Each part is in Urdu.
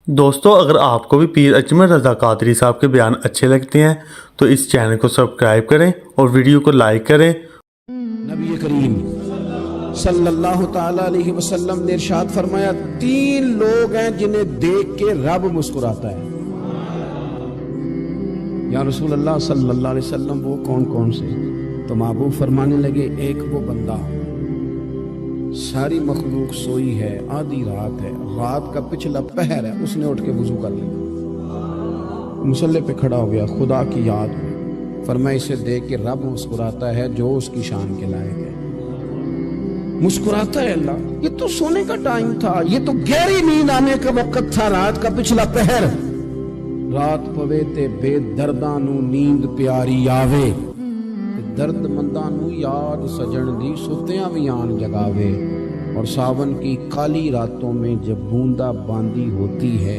دوستو اگر آپ کو بھی پیر اجمل رضا قادری صاحب کے بیان اچھے لگتے ہیں تو اس چینل کو سبسکرائب کریں اور ویڈیو کو لائک کریں۔ نبی کریم صلی اللہ تعالی علیہ وسلم نے ارشاد فرمایا 3 لوگ ہیں جنہیں دیکھ کے رب مسکراتا ہے۔ یا رسول اللہ صلی اللہ علیہ وسلم وہ کون کون سے؟ تو محبوب فرمانے لگے ایک وہ بندہ ساری مخلوق سوئی ہے، آدھی رات ہے، رات کا پچھلا پہر ہے، اس نے اٹھ کے وضو کر لیا، مصلی پہ کھڑا ہو گیا، خدا کی یاد میں فرمایا اسے دیکھ کے رب مسکراتا ہے جو اس کی شان کے لائق ہے۔ مسکراتا ہے اللہ، یہ تو سونے کا ٹائم تھا، یہ تو گہری نیند آنے کا وقت تھا، رات کا پچھلا پہر، رات پوے تے بے درداں نو نیند پیاری آوے، درد منداں نو یاد سجن دی ستیاں بھی آن جگاوے، اور ساون کی کالی راتوں میں جب بوندا باندی ہوتی ہے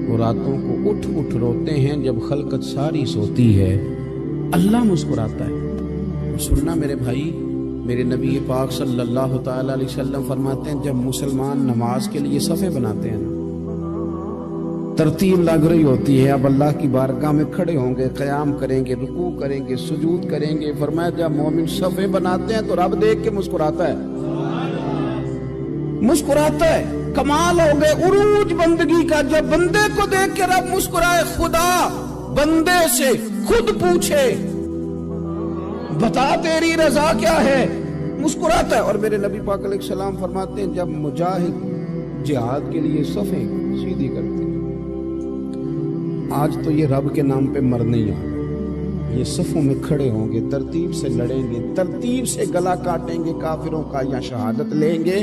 وہ راتوں کو اٹھ اٹھ روتے ہیں جب خلقت ساری سوتی ہے، اللہ مسکراتا ہے۔ سننا میرے بھائی، میرے نبی پاک صلی اللہ تعالی علیہ وسلم فرماتے ہیں جب مسلمان نماز کے لیے صفیں بناتے ہیں نا، ترتیب لگ رہی ہوتی ہے، اب اللہ کی بارگاہ میں کھڑے ہوں گے، قیام کریں گے، رکوع کریں گے، سجود کریں گے، فرمایا جب مومن صفیں بناتے ہیں تو رب دیکھ کے مسکراتا ہے، مسکراتا ہے۔ کمال ہو گئے عروج بندگی کا، جب بندے کو دیکھ کے رب مسکرائے، خدا بندے سے خود پوچھے بتا تیری رضا کیا ہے، مسکراتا ہے۔ اور میرے نبی پاک علیہ السلام فرماتے ہیں جب مجاہد جہاد کے لیے صفیں سیدھی کرتے ہیں، آج تو یہ رب کے نام پہ مرنے ہی آ گئے، یہ صفوں میں کھڑے ہوں گے، ترتیب سے لڑیں گے، ترتیب سے گلا کاٹیں گے کافروں کا یا شہادت لیں گے۔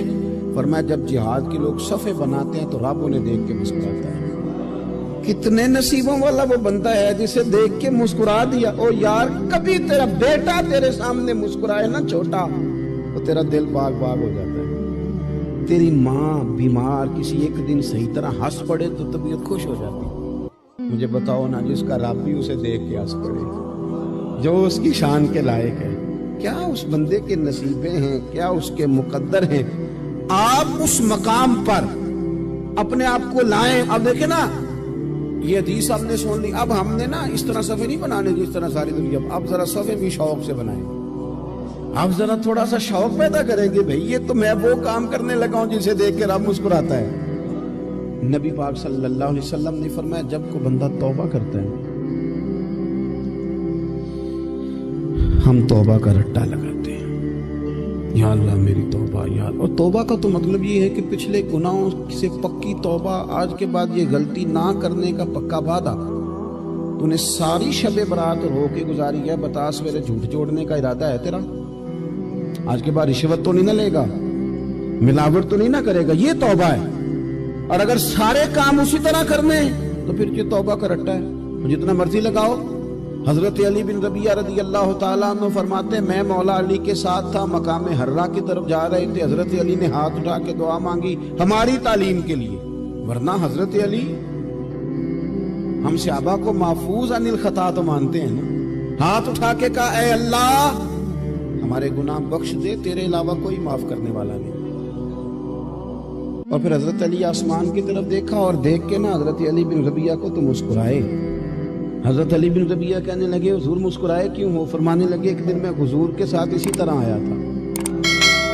فرمایا جب جہاد کے لوگ صفیں بناتے ہیں تو رب انہیں دیکھ کے مسکراتا ہے۔ کتنے نصیبوں والا وہ بندہ ہے جسے دیکھ کے مسکرا دیا۔ او یار کبھی تیرا بیٹا تیرے سامنے مسکرائے نا چھوٹا تو تیرا دل باغ باغ ہو جاتا ہے۔ تیری ماں بیمار کسی ایک دن صحیح طرح ہنس پڑے تو طبیعت خوش ہو جاتی ہے۔ مجھے بتاؤ نا جس کا رب بھی اسے دیکھ کے ہنس پڑے، جو اس کی شان کے لائق ہے، کیا اس بندے کے نصیبیں ہیں، کیا اس کے مقدر ہیں۔ آپ اس مقام پر اپنے آپ کو لائیں۔ اب دیکھیں نا یہ حدیث آپ نے سن لی، اب ہم نے نا اس طرح صفحے نہیں بنانے جس طرح ساری دنیا، اب ذرا صفحے بھی شوق سے بنائیں، اب ذرا تھوڑا سا شوق پیدا کریں گے، بھئی یہ تو میں وہ کام کرنے لگا ہوں جسے دیکھ کے رب مسکراتا ہے۔ نبی پاک صلی اللہ علیہ وسلم نے فرمایا جب کو بندہ توبہ کرتا ہے ہم توبہ کا رٹا لگاتے ہیں، یا اللہ میری توبہ، یا اللہ۔ اور توبہ کا تو مطلب یہ ہے کہ پچھلے گناہوں سے پکی توبہ، آج کے بعد یہ غلطی نہ کرنے کا پکا وعدہ۔ تو نے ساری شب برات رو کے گزاری ہے، بتا سویرے جھوٹ جوڑنے کا ارادہ ہے تیرا؟ آج کے بعد رشوت تو نہیں نہ لے گا، ملاوٹ تو نہیں نہ کرے گا، یہ توبہ ہے۔ اور اگر سارے کام اسی طرح کرنے تو پھر یہ توبہ کا رٹا ہے، جتنا مرضی لگاؤ۔ حضرت علی بن ربیعہ رضی اللہ تعالیٰ عنہ فرماتے ہیں میں مولا علی کے ساتھ تھا، مقام حرہ کی طرف جا رہے تھے، حضرت علی نے ہاتھ اٹھا کے دعا مانگی ہماری تعلیم کے لیے، ورنہ حضرت علی ہم صحابہ کو محفوظ عن الخطا تو مانتے ہیں نا۔ ہاتھ اٹھا کے کہا اے اللہ ہمارے گناہ بخش دے، تیرے علاوہ کوئی معاف کرنے والا نہیں۔ اور پھر حضرت علی آسمان کی طرف دیکھا اور دیکھ کے نا حضرت علی بن ربیعہ کو تو مسکرائے۔ حضرت علی بن ربیعہ کہنے لگے حضور مسکرائے کیوں ہو؟ فرمانے لگے ایک دن میں حضور کے ساتھ اسی طرح آیا تھا،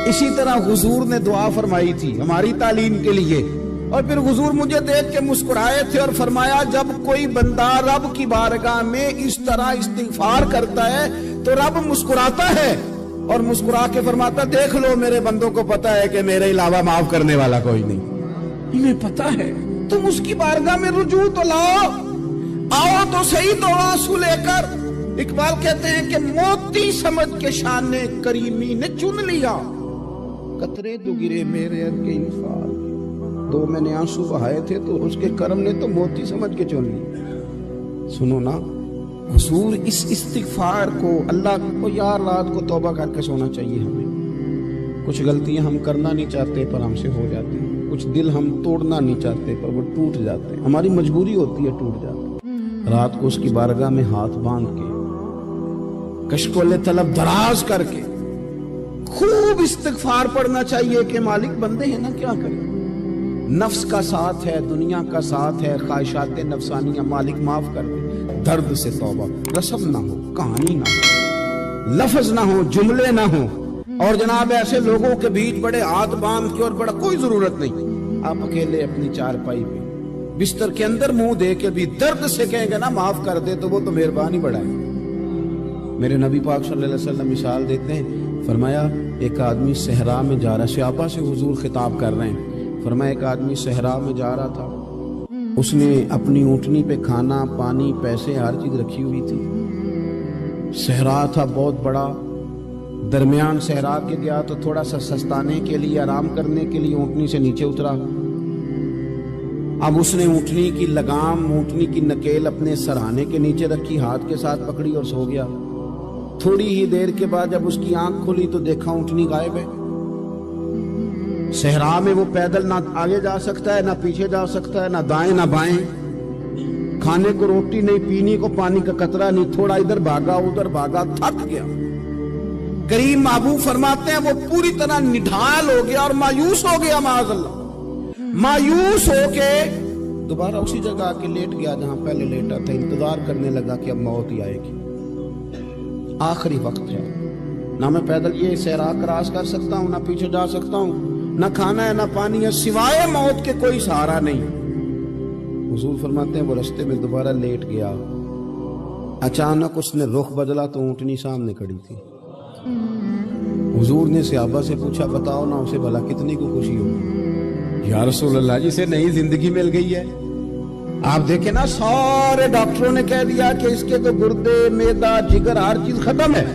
اسی طرح حضور نے دعا فرمائی تھی ہماری تعلیم کے لیے، اور پھر حضور مجھے دیکھ کے مسکرائے تھے اور فرمایا جب کوئی بندہ رب کی بارگاہ میں اس طرح استغفار کرتا ہے تو رب مسکراتا ہے، اور مسکرا کے فرماتا دیکھ لو میرے بندوں کو پتا ہے کہ میرے علاوہ معاف کرنے والا کوئی نہیں، انہیں پتا ہے، تم اس کی بارگاہ میں رجوع تو لاؤ، آؤ تو صحیح دو آنسو لے کر۔ اقبال کہتے ہیں کہ موتی سمجھ کے شان کریمی نے چن لیا، قطرے دو گرے میرے عرق کے انفعال، دو میں نے آنسو بہائے تھے تو اس کے کرم نے تو موتی سمجھ کے چن لیا۔ سنو نا حضور اس استغفار کو، اللہ کو یار رات کو توبہ کر کے سونا چاہیے ہمیں۔ کچھ غلطیاں ہم کرنا نہیں چاہتے پر ہم سے ہو جاتی ہیں، کچھ دل ہم توڑنا نہیں چاہتے پر وہ ٹوٹ جاتے ہیں، ہماری مجبوری ہوتی ہے ٹوٹ جاتے ہیں۔ رات کو اس کی بارگاہ میں ہاتھ باندھ کے کشکول طلب دراز کر کے خوب استغفار پڑھنا چاہیے کہ مالک بندے ہیں نا کیا کریں، نفس کا ساتھ ہے، دنیا کا ساتھ ہے، خواہشات نفسانیہ، مالک معاف کر دے، درد سے توبہ، رسم نہ ہو، کہانی نہ ہو، لفظ نہ ہو، جملے نہ ہو، اور جناب ایسے لوگوں کے بیچ بڑے ہاتھ باندھ کے اور بڑا کوئی ضرورت نہیں، آپ اکیلے اپنی چارپائی پہ بستر کے اندر منہ دے کے بھی درد سے کہیں گے نا معاف کر دے تو وہ تو مہربانی بڑھائے۔ میرے نبی پاک صلی اللہ علیہ وسلم مثال دیتے ہیں، فرمایا ایک آدمی صحرا میں جا رہا، صحابہ سے حضور خطاب کر رہے ہیں، فرمایا ایک آدمی صحرا میں جا رہا تھا، اس نے اپنی اونٹنی پہ کھانا پانی پیسے ہر چیز رکھی ہوئی تھی، صحرا تھا بہت بڑا، درمیان صحرا کے گیا تو تھوڑا سا سستانے کے لیے آرام کرنے کے لیے اونٹنی سے نیچے اترا، اب اس نے اونٹنی کی لگام اونٹنی کی نکیل اپنے سرہانے کے نیچے رکھی، ہاتھ کے ساتھ پکڑی اور سو گیا۔ تھوڑی ہی دیر کے بعد جب اس کی آنکھ کھلی تو دیکھا اونٹنی غائب ہے۔ صحرا میں وہ پیدل نہ آگے جا سکتا ہے، نہ پیچھے جا سکتا ہے، نہ دائیں نہ بائیں، کھانے کو روٹی نہیں، پینے کو پانی کا قطرہ نہیں، تھوڑا ادھر بھاگا ادھر بھاگا، تھک گیا۔ کریم محبوب فرماتے ہیں وہ پوری طرح نڈھال ہو گیا اور مایوس ہو گیا، معاذ اللہ، مایوس ہو کے دوبارہ اسی جگہ آ کے لیٹ گیا جہاں پہلے لیٹا تھا، انتظار کرنے لگا کہ اب موت ہی آئے گی، آخری وقت ہے، نہ میں پیدل یہ صحرا کراس کر سکتا ہوں، نہ پیچھے جا سکتا ہوں، نہ کھانا ہے نہ پانی ہے، سوائے موت کے کوئی سہارا نہیں۔ حضور فرماتے ہیں وہ رستے میں دوبارہ لیٹ گیا، اچانک اس نے رخ بدلا تو اونٹنی سامنے کھڑی تھی۔ حضور نے صحابہ سے پوچھا بتاؤ نا اسے بھلا کتنی کو خوشی ہوگی؟ یا رسول اللہ جسے نئی زندگی مل گئی ہے۔ آپ دیکھیں نا سارے ڈاکٹروں نے کہہ دیا کہ اس کے تو گردے معدہ جگر ہر چیز ختم ہے،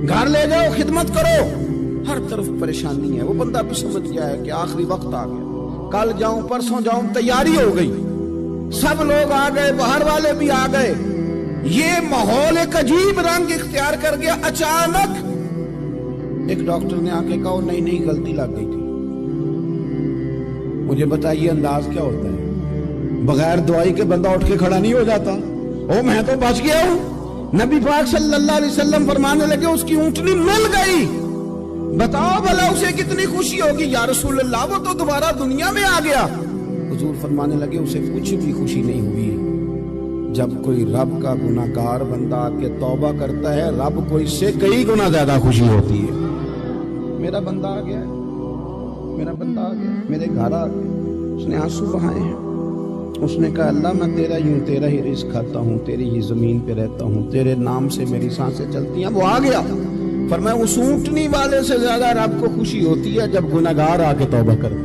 گھر لے جاؤ خدمت کرو، ہر طرف پریشانی ہے۔ وہ بندہ بھی سمجھ گیا ہے کہ آخری وقت آ گیا، کل جاؤں پرسوں جاؤں، تیاری ہو گئی، سب لوگ آ گئے، باہر والے بھی آ گئے، یہ ماحول ایک عجیب رنگ اختیار کر گیا۔ اچانک ایک ڈاکٹر نے آ کے کہا نہیں غلطی لگ گئی تھی۔ مجھے بتائیے انداز کیا ہوتا ہے؟ بغیر دوائی کے بندہ اٹھ کے کھڑا نہیں ہو جاتا، او میں تو بچ گیا ہوں۔ نبی پاک صلی اللہ علیہ وسلم فرمانے لگے اس کی اونٹنی مل گئی، بتاؤ بھلا اسے کتنی خوشی ہوگی؟ یا رسول اللہ وہ تو دوبارہ دنیا میں آ گیا۔ حضور فرمانے لگے اسے کچھ بھی خوشی نہیں ہوئی۔ جب کوئی رب کا گناہگار بندہ آ کے توبہ کرتا ہے، رب کو اس سے کئی گنا زیادہ خوشی ہوتی ہے۔ میرا بندہ آ گیا ہے، میرا بندہ آ گیا، میرے گھر آ گیا، اس نے آنسو بہائے ہیں، اس نے کہا اللہ میں تیرا ہوں، تیرا ہی رزق کھاتا ہوں، تیری ہی زمین پہ رہتا ہوں، تیرے نام سے میری سانسیں چلتی ہیں۔ وہ آ گیا، فرمایا اس اونٹنی والے سے زیادہ رب کو خوشی ہوتی ہے جب گناہگار آ کے توبہ کرے۔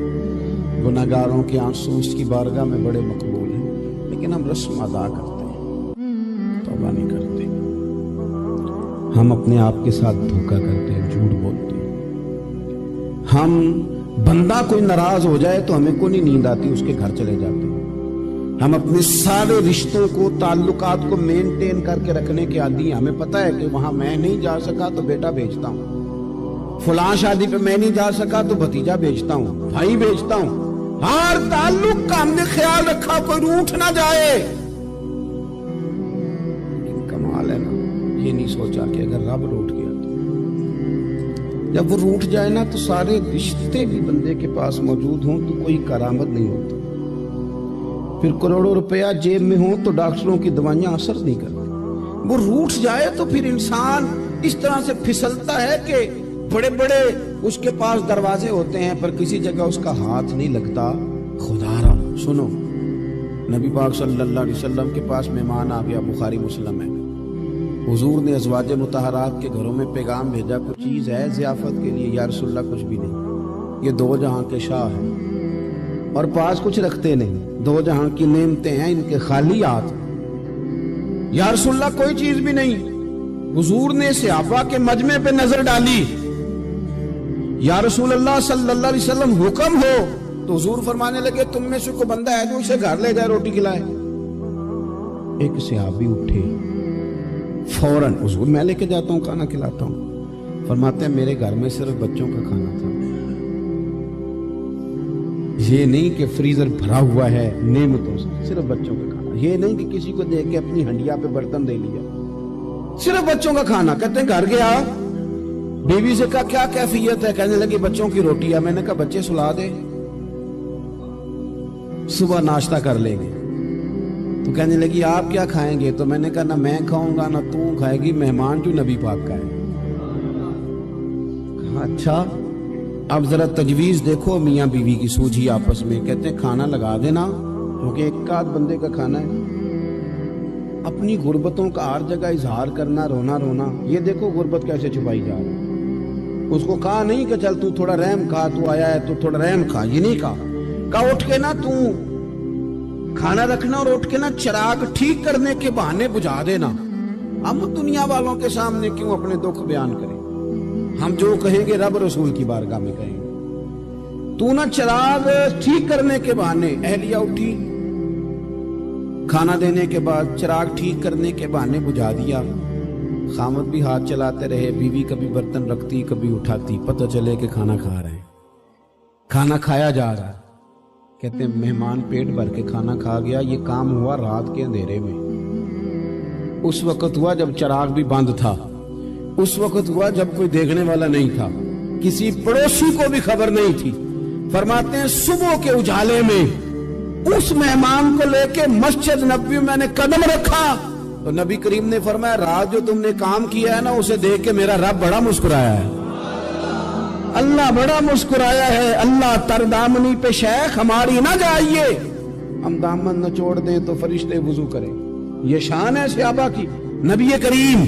گناہگاروں کے آنسو اس کی بارگاہ میں بڑے مقبول ہیں، لیکن ہم رسم ادا کرتے ہیں، توبہ نہیں کرتے، ہم اپنے آپ کے ساتھ دھوکہ کرتے ہیں، جھوٹ بولتے ہیں۔ ہم بندہ کوئی ناراض ہو جائے تو ہمیں کو نہیں نیند آتی، اس کے گھر چلے جاتے ہیں۔ ہم اپنے سارے رشتوں کو تعلقات کو مینٹین کر کے رکھنے کے عادی ہیں، ہمیں پتہ ہے کہ وہاں میں نہیں جا سکا تو بیٹا بھیجتا ہوں، فلاں شادی پہ میں نہیں جا سکا تو بھتیجا بھیجتا ہوں، بھائی بھیجتا ہوں، ہر تعلق کا ہم نے خیال رکھا کوئی روٹھ نہ جائے۔ لیکن کمال ہے نا، یہ نہیں سوچا کہ اگر رب روٹ گیا تو جب وہ روٹ جائے نا تو سارے رشتے بھی بندے کے پاس موجود ہوں تو کوئی کرامت نہیں ہوتی، پھر کروڑوں روپیہ جیب میں ہوں تو ڈاکٹروں کی دوائیاں اثر نہیں کرتی۔ وہ روٹ جائے تو پھر انسان اس طرح سے پھسلتا ہے کہ بڑے بڑے اس کے پاس دروازے ہوتے ہیں پر کسی جگہ اس کا ہاتھ نہیں لگتا۔ خدا را سنو، نبی پاک صلی اللہ علیہ وسلم کے پاس مہمان آ گیا، بخاری مسلم ہے، حضور نے ازواج مطہرات کے گھروں میں پیغام بھیجا کچھ چیز ہے ضیافت کے لیے؟ یا رسول اللہ کچھ بھی نہیں، یہ دو جہاں کے شاہ ہیں اور پاس کچھ رکھتے نہیں، دو جہاں کی نعمتیں ہیں ان کے خالی ہاتھ۔ یا رسول اللہ کوئی چیز بھی نہیں۔ حضور نے صحابہ کے مجمع پہ نظر ڈالی، یا رسول اللہ صلی اللہ علیہ وسلم حکم ہو، تو حضور فرمانے لگے تم میں سے کوئی بندہ ہے جو اسے گھر لے جائے روٹی کھلائے؟ ایک صحابی اٹھے فوراً، حضور میں لے کے جاتا ہوں کھانا کھلاتا ہوں۔ فرماتے ہیں میرے گھر میں صرف بچوں کا کھانا تھا، یہ نہیں کہ فریزر بھرا ہوا ہے نعمتوں سے، صرف بچوں کا کھانا، یہ نہیں کہ کسی کو دیکھ کے اپنی ہنڈیا پہ برتن دے لیا، صرف بچوں کا کھانا۔ کہتے ہیں گھر گیا، بیوی سے کہا کیا کیفیت ہے؟ کہنے لگی بچوں کی روٹی ہے۔ میں نے کہا بچے سلا دے، صبح ناشتہ کر لیں گے. تو کہنے لگی آپ کیا کھائیں گے؟ تو میں نے کہا نہ میں کھاؤں گا نہ تو کھائے گی، مہمان جو نبی پاک کا ہے. کہا اچھا اب ذرا تجویز دیکھو میاں بیوی کی سوجھی آپس میں. کہتے ہیں کھانا لگا دینا کیونکہ ایک آدھ بندے کا کھانا ہے. اپنی غربتوں کا ہر جگہ اظہار کرنا، رونا رونا. یہ دیکھو غربت کیسے چھپائی جا رہی ہے. اس کو کہا نہیں کہ چل تو تھوڑا رحم کھا، تو آیا ہے تو تھوڑا رحم کھا، یہ نہیں کہا اٹھ کے نا تو کھانا رکھنا اور اٹھ کے نا چراغ ٹھیک کرنے کے بہانے بجھا دینا. ہم دنیا والوں کے سامنے کیوں اپنے دکھ بیان کریں؟ ہم جو کہیں گے رب رسول کی بارگاہ میں کہیں گے. تو نا چراغ ٹھیک کرنے کے بہانے، اہلیہ اٹھی کھانا دینے کے بعد چراغ ٹھیک کرنے کے بہانے بجھا دیا. خامد بھی ہاتھ چلاتے رہے، بیوی کبھی برتن رکھتی کبھی اٹھاتی، پتہ چلے کہ کھانا کھا رہے ہیں. کھانا کھایا جا رہا ہے. کہتے ہیں مہمان پیٹ بھر کے کھانا کھا گیا. یہ کام ہوا رات کے اندھیرے میں. اس وقت ہوا جب چراغ بھی بند تھا. اس وقت ہوا جب کوئی دیکھنے والا نہیں تھا، کسی پڑوسی کو بھی خبر نہیں تھی. فرماتے ہیں صبح کے اجالے میں اس مہمان کو لے کے مسجد نبوی میں نے قدم رکھا تو نبی کریم نے فرمایا رات جو تم نے کام کیا ہے نا اسے دیکھ کے میرا رب بڑا مسکرایا ہے، اللہ بڑا مسکرایا ہے. اللہ تر دامنی پہ شیخ ہماری نہ جائیے، ہم دامن نہ چھوڑ دیں تو فرشتے وضو کریں. یہ شان ہے صحابہ کی. نبی کریم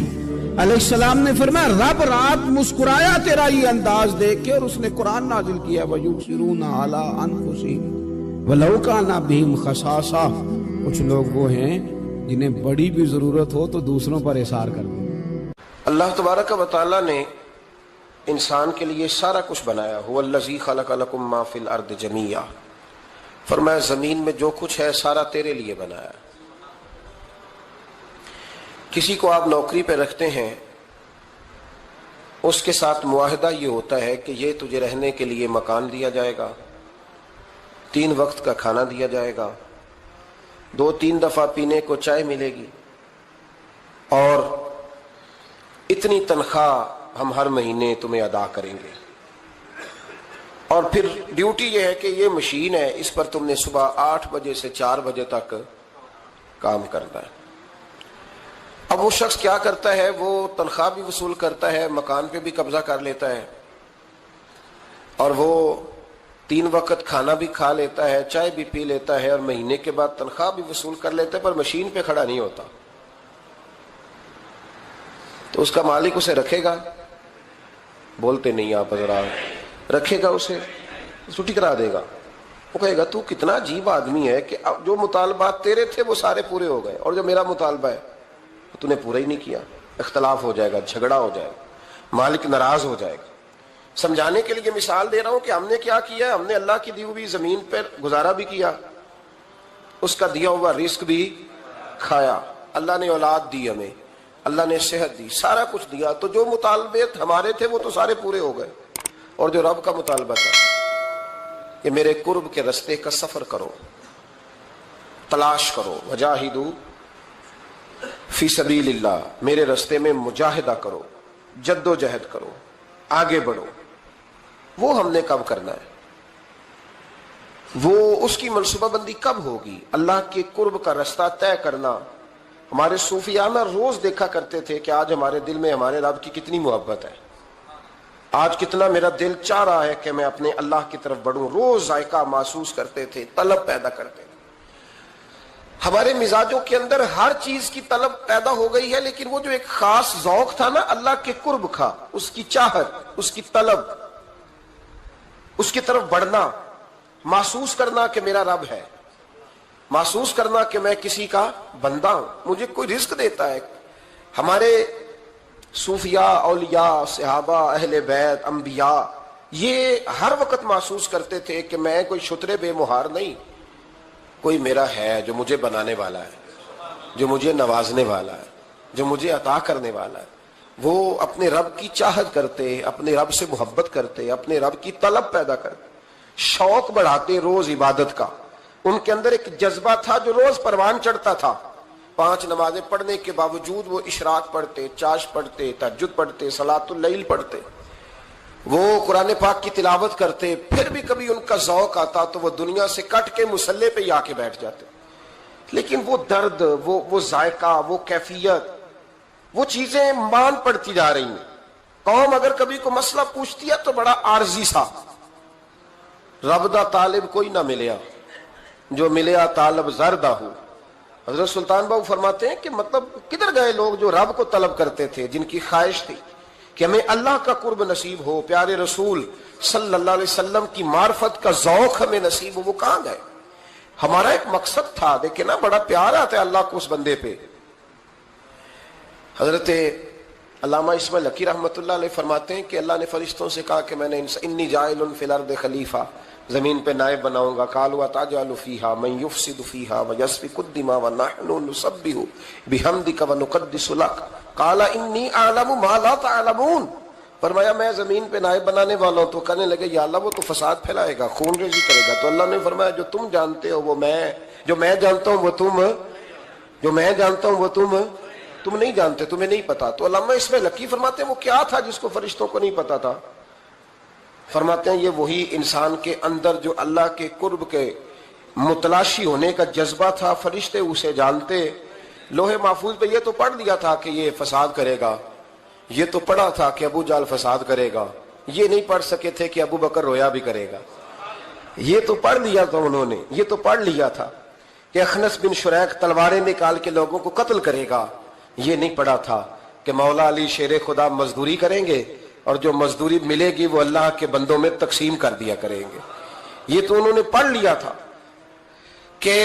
علیہ السلام نے فرمایا رب رات مسکرایا تیرا یہ انداز دیکھ کے، اور اس نے قرآن نازل کیا وَيُبْصِرُونَ عَلَىٰ أَنفُسِهِمْ وَلَوْ كَانَ بِهِمْ خَصَاصَةٌ. کچھ لوگ وہ ہیں جنہیں بڑی بھی ضرورت ہو تو دوسروں پر احسار کر دیں. اللہ تبارک و تعالیٰ نے انسان کے لیے سارا کچھ بنایا. هو الذی خلق لکم ما فی الارض جمیعا. فرمایا زمین میں جو کچھ ہے سارا تیرے لیے بنایا. کسی کو آپ نوکری پہ رکھتے ہیں، اس کے ساتھ معاہدہ یہ ہوتا ہے کہ یہ تجھے رہنے کے لیے مکان دیا جائے گا، 3 وقت کا کھانا دیا جائے گا، 2-3 دفعہ پینے کو چائے ملے گی، اور اتنی تنخواہ ہم ہر مہینے تمہیں ادا کریں گے. اور پھر ڈیوٹی یہ ہے کہ یہ مشین ہے، اس پر تم نے صبح 8 بجے سے 4 بجے تک کام کرنا ہے. اب وہ شخص کیا کرتا ہے؟ وہ تنخواہ بھی وصول کرتا ہے، مکان پہ بھی قبضہ کر لیتا ہے، اور وہ 3 وقت کھانا بھی کھا لیتا ہے، چائے بھی پی لیتا ہے، اور مہینے کے بعد تنخواہ بھی وصول کر لیتا ہے، پر مشین پہ کھڑا نہیں ہوتا. تو اس کا مالک اسے رکھے گا؟ بولتے نہیں آپ حضرات. رکھے گا، اسے چھٹی کرا دے گا. وہ کہے گا تو کتنا عجیب آدمی ہے کہ اب جو مطالبات تیرے تھے وہ سارے پورے ہو گئے، اور جو میرا مطالبہ ہے تو نے پورا ہی نہیں کیا. اختلاف ہو جائے گا، جھگڑا ہو جائے گا، مالک ناراض ہو جائے گا. سمجھانے کے لیے مثال دے رہا ہوں کہ ہم نے کیا کیا ہے. ہم نے اللہ کی دی ہوئی زمین پر گزارا بھی کیا، اس کا دیا ہوا رزق بھی کھایا. اللہ نے اولاد دی ہمیں، اللہ نے صحت دی، سارا کچھ دیا. تو جو مطالبے ہمارے تھے وہ تو سارے پورے ہو گئے. اور جو رب کا مطالبہ تھا کہ میرے قرب کے رستے کا سفر کرو، تلاش کرو، وجاہدوا فی سبیل اللہ، میرے رستے میں مجاہدہ کرو، جد و جہد کرو، آگے بڑھو. وہ ہم نے کب کرنا ہے؟ وہ اس کی منصوبہ بندی کب ہوگی؟ اللہ کے قرب کا رستہ طے کرنا. ہمارے صوفیانہ روز دیکھا کرتے تھے کہ آج ہمارے دل میں ہمارے رب کی کتنی محبت ہے، آج کتنا میرا دل چاہ رہا ہے کہ میں اپنے اللہ کی طرف بڑھوں. روز ذائقہ محسوس کرتے تھے، طلب پیدا کرتے تھے. ہمارے مزاجوں کے اندر ہر چیز کی طلب پیدا ہو گئی ہے، لیکن وہ جو ایک خاص ذوق تھا نا اللہ کے قرب کا، اس کی چاہت، اس کی طلب، اس کی طرف بڑھنا، محسوس کرنا کہ میرا رب ہے، محسوس کرنا کہ میں کسی کا بندہ ہوں، مجھے کوئی رزق دیتا ہے. ہمارے صوفیاء، اولیاء، صحابہ، اہل بیت، انبیاء یہ ہر وقت محسوس کرتے تھے کہ میں کوئی شترے بے مہار نہیں، کوئی میرا ہے جو مجھے بنانے والا ہے، جو مجھے نوازنے والا ہے، جو مجھے عطا کرنے والا ہے. وہ اپنے رب کی چاہت کرتے، اپنے رب سے محبت کرتے، اپنے رب کی طلب پیدا کرتے، شوق بڑھاتے روز عبادت کا. ان کے اندر ایک جذبہ تھا جو روز پروان چڑھتا تھا. 5 نمازیں پڑھنے کے باوجود وہ اشراق پڑھتے، چاش پڑھتے، تہجد پڑھتے، صلاۃ اللیل پڑھتے. وہ قرآن پاک کی تلاوت کرتے، پھر بھی کبھی ان کا ذوق آتا تو وہ دنیا سے کٹ کے مصلے پہ ہی آ کے بیٹھ جاتے، لیکن وہ درد، وہ ذائقہ، وہ کیفیت، وہ چیزیں مان پڑتی جا رہی ہیں۔ قوم اگر کبھی کو مسئلہ پوچھتی ہے تو بڑا عارضی سا، رب دا طالب کوئی نہ ملیا، جو ملیا طالب زردہ ہو۔ حضرت سلطان باؤ فرماتے ہیں کہ مطلب کدھر گئے لوگ جو رب کو طلب کرتے تھے، جن کی خواہش تھی کہ ہمیں اللہ کا قرب نصیب ہو، پیارے رسول صلی اللہ علیہ وسلم کی معرفت کا ذوق ہمیں نصیب ہو، وہ کہاں گئے؟ ہمارا ایک مقصد تھا، دیکھیں نا بڑا پیار آتا ہے اللہ کو اس بندے پہ۔ حضرت علامہ اسماعیل حقی رحمۃ اللہ علیہ فرماتے ہیں کہ اللہ نے فرشتوں سے کہا کہ میں نے انی جاعل فی الارض خلیفہ، زمین پہ نائب بناؤں گا۔ قالوا اتجعل فیہا من یفسد فیہا ویسفک الدماء ونحن نسبح بحمدک ونقدس لک قال انی اعلم ما لا تعلمون۔ فرمایا میں زمین پہ نائب بنانے والا ہوں، تو کہنے لگے یا اللہ وہ تو فساد پھیلائے گا، خون ریزی کرے گا۔ تو اللہ نے فرمایا جو تم جانتے ہو وہ میں، جو میں جانتا ہوں وہ تم، جو میں جانتا ہوں وہ تم نہیں جانتے، تمہیں نہیں پتا۔ تو علامہ اسماعیل حقی فرماتے ہیں وہ کیا تھا جس کو فرشتوں کو نہیں پتا تھا؟ فرماتے ہیں یہ وہی انسان کے اندر جو اللہ کے قرب کے متلاشی ہونے کا جذبہ تھا، فرشتے اسے جانتے۔ لوہے محفوظ پہ یہ تو پڑھ دیا تھا کہ یہ فساد کرے گا، یہ تو پڑھا تھا کہ ابو جہل فساد کرے گا، یہ نہیں پڑھ سکے تھے کہ ابو بکر رویا بھی کرے گا۔ یہ تو پڑھ لیا تھا انہوں نے، یہ تو پڑھ لیا تھا کہ اخنس بن شریق تلواریں نکال کے لوگوں کو قتل کرے گا، یہ نہیں پڑھا تھا کہ مولا علی شیر خدا مزدوری کریں گے اور جو مزدوری ملے گی وہ اللہ کے بندوں میں تقسیم کر دیا کریں گے۔ یہ تو انہوں نے پڑھ لیا تھا کہ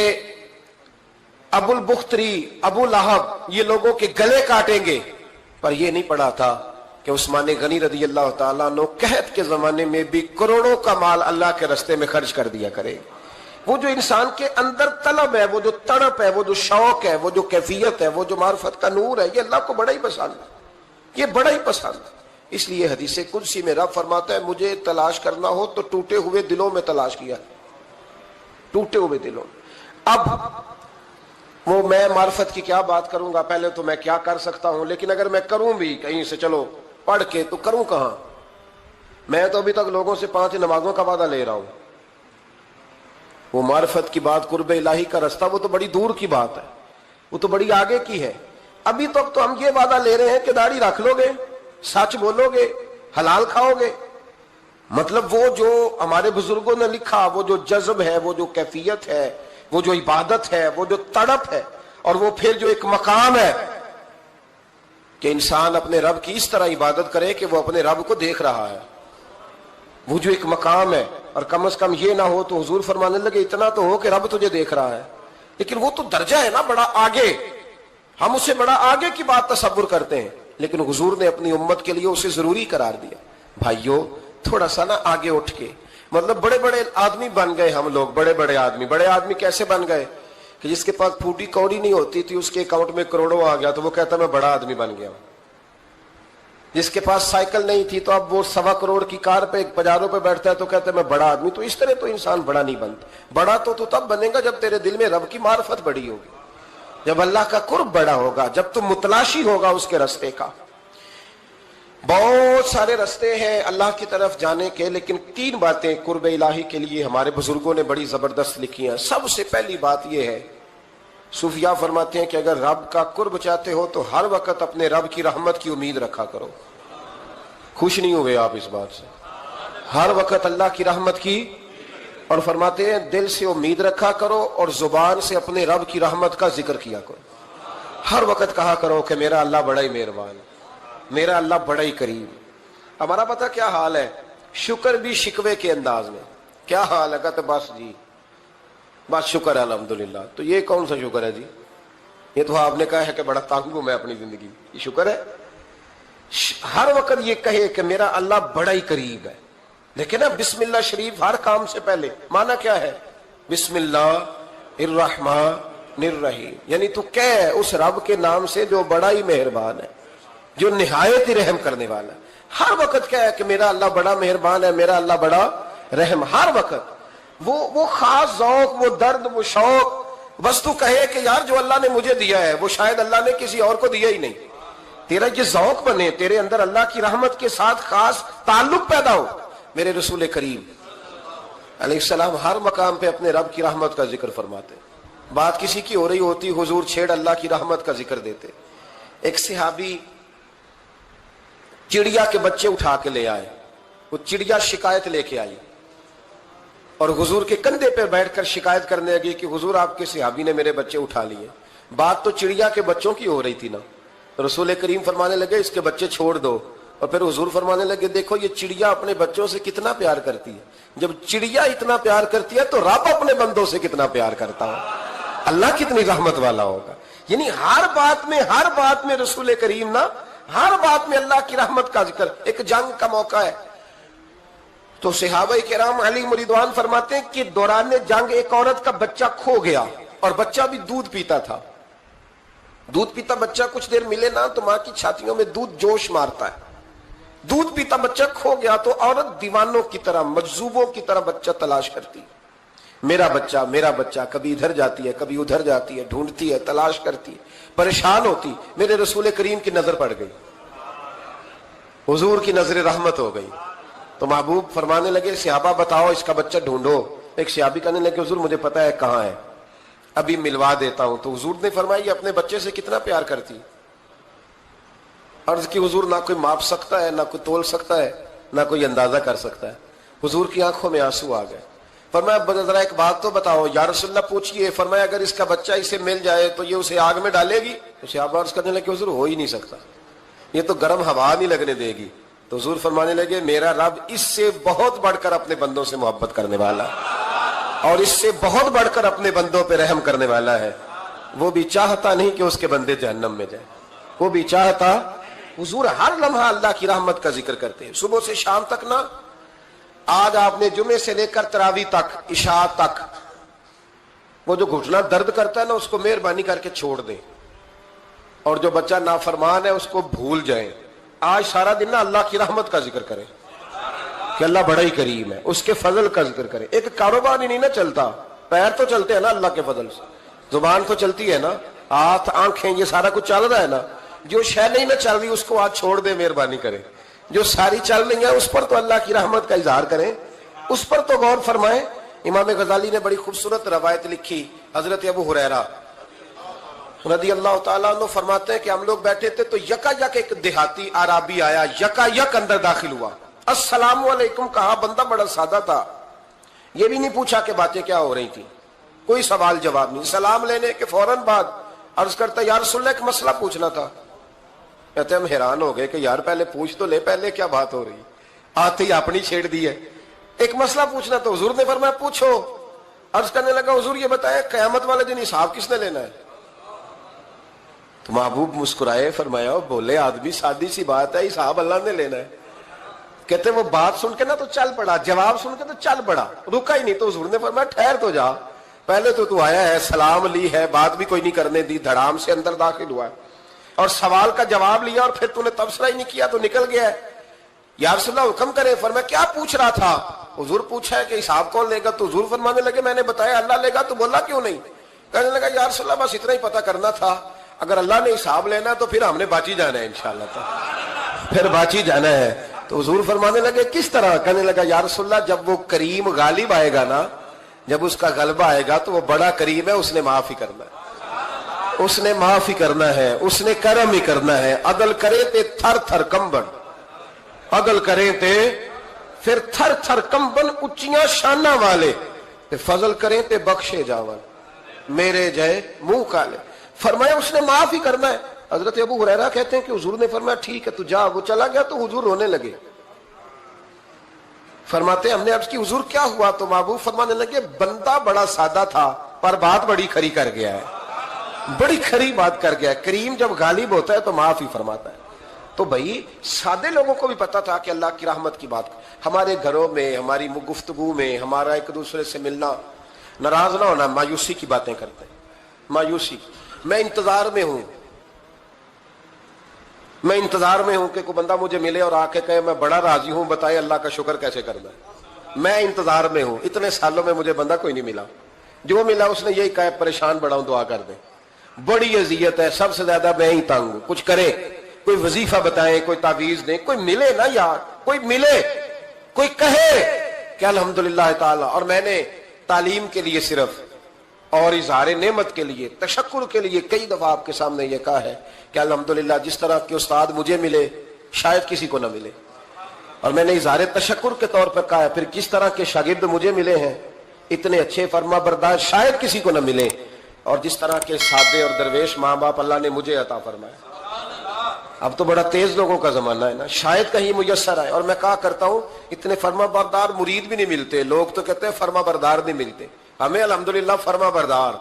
ابو البختری، ابو لہب یہ لوگوں کے گلے کاٹیں گے، پر یہ نہیں پڑھا تھا کہ عثمان غنی رضی اللہ تعالیٰ عنہ قحط کے زمانے میں بھی کروڑوں کا مال اللہ کے راستے میں خرچ کر دیا کرے۔ وہ جو انسان کے اندر طلب ہے، وہ جو تڑپ ہے، وہ جو شوق ہے، وہ جو کیفیت ہے، وہ جو معرفت کا نور ہے، یہ اللہ کو بڑا ہی پسند ہے، یہ بڑا ہی پسند ہے۔ اس لیے حدیث قدسی میں رب فرماتا ہے مجھے تلاش کرنا ہو تو ٹوٹے ہوئے دلوں میں تلاش کیا، ٹوٹے ہوئے دلوں میں۔ اب وہ میں معرفت کی کیا بات کروں گا، پہلے تو میں کیا کر سکتا ہوں، لیکن اگر میں کروں بھی کہیں سے چلو پڑھ کے تو کروں کہاں؟ میں تو ابھی تک لوگوں سے 5 نمازوں کا وعدہ لے رہا ہوں۔ وہ معرفت کی بات، قرب الہی کا راستہ، وہ تو بڑی دور کی بات ہے، وہ تو بڑی آگے کی ہے۔ ابھی تک تو ہم یہ وعدہ لے رہے ہیں کہ داڑھی رکھ لو گے، سچ بولو گے، حلال کھاؤ گے۔ مطلب وہ جو ہمارے بزرگوں نے لکھا، وہ جو جذب ہے، وہ جو کیفیت ہے، وہ جو عبادت ہے، وہ جو تڑپ ہے، اور وہ پھر جو ایک مقام ہے کہ انسان اپنے رب کی اس طرح عبادت کرے کہ وہ اپنے رب کو دیکھ رہا ہے، وہ جو ایک مقام ہے۔ اور کم از کم یہ نہ ہو تو حضور فرمانے لگے اتنا تو ہو کہ رب تجھے دیکھ رہا ہے، لیکن وہ تو درجہ ہے نا بڑا آگے، ہم اسے بڑا آگے کی بات تصور کرتے ہیں، لیکن حضور نے اپنی امت کے لیے اسے ضروری قرار دیا۔ بھائیو تھوڑا سا نا آگے اٹھ کے، مطلب بڑے بڑے آدمی بن گئے ہم لوگ، بڑے آدمی کیسے بن گئے کہ جس کے پاس پھوٹی کوڑی نہیں ہوتی تھی اس کے اکاؤنٹ میں کروڑوں آ گیا تو وہ کہتا میں بڑا آدمی بن گیا ہوں۔ جس کے پاس سائیکل نہیں تھی تو اب وہ 1.25 کروڑ کی کار پہ پجاروں پہ بیٹھتا ہے تو کہتا ہے میں بڑا آدمی۔ تو اس طرح تو انسان بڑا نہیں بنتا، بڑا تو تب بنے گا جب تیرے دل میں رب کی معرفت بڑی ہوگی، جب اللہ کا قرب بڑا ہوگا، جب تم متلاشی ہوگا اس کے راستے کا۔ بہت سارے راستے ہیں اللہ کی طرف جانے کے، لیکن 3 باتیں قرب الہی کے لیے ہمارے بزرگوں نے بڑی زبردست لکھی ہیں۔ سب سے پہلی بات یہ ہے، صوفیاء فرماتے ہیں کہ اگر رب کا قرب چاہتے ہو تو ہر وقت اپنے رب کی رحمت کی امید رکھا کرو۔ خوش نہیں ہوئے آپ اس بات سے؟ ہر وقت اللہ کی رحمت کی، اور فرماتے ہیں دل سے امید رکھا کرو اور زبان سے اپنے رب کی رحمت کا ذکر کیا کرو۔ ہر وقت کہا کرو کہ میرا اللہ بڑا ہی مہربان ہے، میرا اللہ بڑا ہی کریم۔ ہمارا پتہ کیا حال ہے؟ شکر بھی شکوے کے انداز میں۔ کیا حال ہے؟ کہتے بس جی بس شکر ہے الحمدللہ۔ تو یہ کون سا شکر ہے جی؟ یہ تو آپ نے کہا ہے کہ بڑا تنگ ہوں میں اپنی زندگی، یہ شکر ہے؟ ہر وقت یہ کہے کہ میرا اللہ بڑا ہی قریب ہے۔ لیکن نا بسم اللہ شریف ہر کام سے پہلے معنی کیا ہے؟ بسم اللہ الرحمن الرحیم، یعنی تو کہہ اس رب کے نام سے جو بڑا ہی مہربان ہے، جو نہایت ہی رحم کرنے والا ہے۔ ہر وقت کہہ کہ میرا اللہ بڑا مہربان ہے، میرا اللہ بڑا رحم۔ ہر وقت وہ خاص ذوق، وہ درد، وہ شوق، بس تو کہے کہ یار جو اللہ نے مجھے دیا ہے وہ شاید اللہ نے کسی اور کو دیا ہی نہیں۔ تیرا یہ ذوق بنے, تیرے اندر اللہ کی رحمت کے ساتھ خاص تعلق پیدا ہو. میرے رسول کریم علیہ السلام ہر مقام پہ اپنے رب کی رحمت کا ذکر فرماتے. بات کسی کی ہو رہی ہوتی, حضور چھیڑ اللہ کی رحمت کا ذکر دیتے. ایک صحابی چڑیا کے بچے اٹھا کے لے آئے. وہ چڑیا شکایت لے کے آئی اور حضور کے کندھے پہ بیٹھ کر شکایت کرنے لگی کہ حضور آپ کے صحابی نے میرے بچے اٹھا لیے. بات تو چڑیا کے بچوں کی ہو رہی تھی نا. رسول کریم فرمانے لگے اس کے بچے چھوڑ دو. اور پھر حضور فرمانے لگے دیکھو یہ چڑیا اپنے بچوں سے کتنا پیار کرتی ہے. جب چڑیا اتنا پیار کرتی ہے تو رب اپنے بندوں سے کتنا پیار کرتا ہو, اللہ کتنی رحمت والا ہوگا. یعنی ہر بات میں رسول کریم نا, ہر بات میں اللہ کی رحمت کا ذکر. ایک جنگ کا موقع ہے تو صحابہ کرام علیہم رضوان فرماتے ہیں کہ دوران جنگ ایک عورت کا بچہ کھو گیا اور بچہ بھی دودھ پیتا تھا. دودھ پیتا بچہ کچھ دیر ملے نا تو ماں کی چھاتیوں میں دودھ جوش مارتا ہے. دودھ پیتا بچہ کھو گیا تو عورت دیوانوں کی طرح, مجذوبوں کی طرح بچہ تلاش کرتی. میرا بچہ, کبھی ادھر جاتی ہے کبھی ادھر جاتی ہے, ڈھونڈتی ہے, تلاش کرتی ہے, پریشان ہوتی. میرے رسول کریم کی نظر پڑ گئی, حضور کی نظر رحمت ہو گئی. تو محبوب فرمانے لگے صحابہ بتاؤ اس کا بچہ ڈھونڈو. ایک صحابی کہنے لگے حضور مجھے پتا ہے کہاں ہے, ابھی ملوا دیتا ہوں. تو حضور نے فرمایا یہ اپنے بچے سے کتنا پیار کرتی. عرض کی حضور نہ کوئی ماپ سکتا ہے, نہ کوئی تول سکتا ہے, نہ کوئی اندازہ کر سکتا ہے. حضور کی آنکھوں میں آنسو آ گئے. فرمایا ذرا ایک بات تو بتاؤ. یا رسول اللہ پوچھئے. فرمایا اگر اس کا بچہ اسے مل جائے تو یہ اسے آگ میں ڈالے گی. تو صحابہ عرض کرنے لگے حضور ہو ہی نہیں سکتا, یہ تو گرم ہوا نہیں لگنے دے گی. تو حضور فرمانے لگے میرا رب اس سے بہت بڑھ کر اپنے بندوں سے محبت کرنے والا اور اس سے بہت بڑھ کر اپنے بندوں پہ رحم کرنے والا ہے. وہ بھی چاہتا نہیں کہ اس کے بندے جہنم میں جائیں, وہ بھی چاہتا. حضور ہر لمحہ اللہ کی رحمت کا ذکر کرتے ہیں, صبح سے شام تک نا. آج آپ نے جمعے سے لے کر تراویح تک, عشاء تک, وہ جو گھٹنا درد کرتا ہے نا اس کو مہربانی کر کے چھوڑ دیں, اور جو بچہ نافرمان ہے اس کو بھول جائیں. آج سارا دن نا اللہ کی رحمت کا ذکر کریں کہ اللہ بڑا ہی کریم ہے, اس کے فضل کا ذکر کریں. ایک کاروبار ہی نہیں نا چلتا, پیر تو چلتے ہیں نا اللہ کے فضل سے, زبان تو چلتی ہے نا, ہاتھ آنکھیں یہ سارا کچھ چل رہا ہے نا. جو شے نہیں نہ چل رہی اس کو آج چھوڑ دیں مہربانی کریں. جو ساری چل رہی ہیں اس پر تو اللہ کی رحمت کا اظہار کریں, اس پر تو غور فرمائیں. امام غزالی نے بڑی خوبصورت روایت لکھی. حضرت ابو ہریرہ رضی اللہ تعالیٰ عنہ فرماتے ہیں کہ ہم لوگ بیٹھے تھے تو یکا یک ایک دیہاتی عربی آیا, یکا یک اندر داخل ہوا. السلام علیکم کہا. بندہ بڑا سادہ تھا, یہ بھی نہیں پوچھا کہ باتیں کیا ہو رہی تھی, کوئی سوال جواب نہیں. سلام لینے کے فوراً بعد عرض کرتا یا رسول اللہ ایک مسئلہ پوچھنا تھا. کہتے ہم حیران ہو گئے کہ یار پہلے پوچھ تو لے, پہلے کیا بات ہو رہی, آتے ہی اپنی چھیڑ دی ہے. ایک مسئلہ پوچھنا. تو حضور نے فرمایا پوچھو. عرض کرنے لگا حضور یہ بتائیں قیامت والے دن حساب کس نے لینا ہے. تو محبوب مسکرائے, فرمایا بولے آدمی سادی سی بات ہے, حساب اللہ نے لینا ہے. کہتے وہ بات سن کے نا تو چل پڑا, جواب سن کے تو چل پڑا, رکا ہی نہیں. تو حضور نے فرمایا ٹھہر تو جا, پہلے تو آیا ہے, سلام لی ہے, بات بھی کوئی نہیں کرنے دی, دھڑام سے اندر داخل ہوا ہے اور سوال کا جواب لیا اور پھر تو نے تبصرہ ہی نہیں کیا تو نکل گیا ہے. یا رسول اللہ حکم کرے. فرمایا کیا پوچھ رہا تھا. حضور پوچھا ہے کہ حساب کون لے گا. تو حضور فرمانے لگے میں نے بتایا اللہ لے گا. تو بولا کیوں نہیں. کہنے لگا یا رسول اللہ بس اتنا ہی پتا کرنا تھا, اگر اللہ نے حساب لینا تو پھر ہم نے باچی جانا ہے انشاءاللہ, تو پھر باچی جانا ہے. تو حضور فرمانے لگے کس طرح. کہنے لگا یا رسول اللہ جب وہ کریم غالب آئے گا نا, جب اس کا غلبہ آئے گا تو وہ بڑا کریم ہے, اس نے معاف ہی کرنا ہے, اس نے معاف ہی کرنا ہے, اس نے کرم ہی کرنا ہے. عدل کرے تے تھر تھر کمبن, عدل کرے تے پھر تھر تھر کمبن اچیاں شانہ والے, تے فضل کریں تے بخشے جاون میرے جائے منہ کالے. فرمایا اس نے معاف ہی کرنا ہے. حضرت ابو ہریرہ کہتے ہیں کہ حضور نے فرمایا ٹھیک ہے تو جا. وہ چلا گیا تو حضور رونے لگے. فرماتے ہیں ہم نے عرض کی حضور کیا ہوا. تو محبوب فرمانے لگے بندہ بڑا سادہ تھا پر بات بڑی کھری کر گیا ہے, بڑی کھری بات کر گیا ہے. کریم جب غالب ہوتا ہے تو معاف ہی فرماتا ہے. تو بھائی سادے لوگوں کو بھی پتا تھا کہ اللہ کی رحمت کی بات. ہمارے گھروں میں, ہماری گفتگو میں, ہمارا ایک دوسرے سے ملنا, ناراض نہ ہونا, مایوسی کی باتیں کرتے ہیں, مایوسی. میں انتظار میں ہوں, میں انتظار میں ہوں کہ کوئی بندہ مجھے ملے اور آ کے کہے میں بڑا راضی ہوں, بتائے اللہ کا شکر کیسے کرنا ہے. میں انتظار میں ہوں. اتنے سالوں میں مجھے بندہ کوئی نہیں ملا, جو ملا اس نے یہی کہا پریشان بڑا ہوں دعا کر دیں. بڑی اذیت ہے, سب سے زیادہ میں ہی تنگ ہوں. کچھ کرے, کوئی وظیفہ بتائیں, کوئی تعویذ دیں, کوئی ملے نا یار, کوئی ملے, کوئی کہے کہ الحمدللہ تعالی. اور میں نے تعلیم کے لیے صرف اور اظہار نعمت کے لیے, تشکر کے لیے کئی دفعہ آپ کے سامنے یہ کہا ہے کہ الحمدللہ جس طرح کے استاد مجھے ملے شاید کسی کو نہ ملے, اور میں نے اظہار تشکر کے طور پر کہا ہے پھر کس طرح کے شاگرد مجھے ملے ہیں اتنے اچھے فرما بردار شاید کسی کو نہ ملے, اور جس طرح کے سادے اور درویش ماں باپ اللہ نے مجھے عطا فرمایا. اب تو بڑا تیز لوگوں کا زمانہ ہے نا, شاید کہیں میسر آئے. اور میں کہا کرتا ہوں اتنے فرما بردار مرید بھی نہیں ملتے, لوگ تو کہتے ہیں فرما بردار نہیں ملتے. ہمیں الحمدللہ فرما بردار,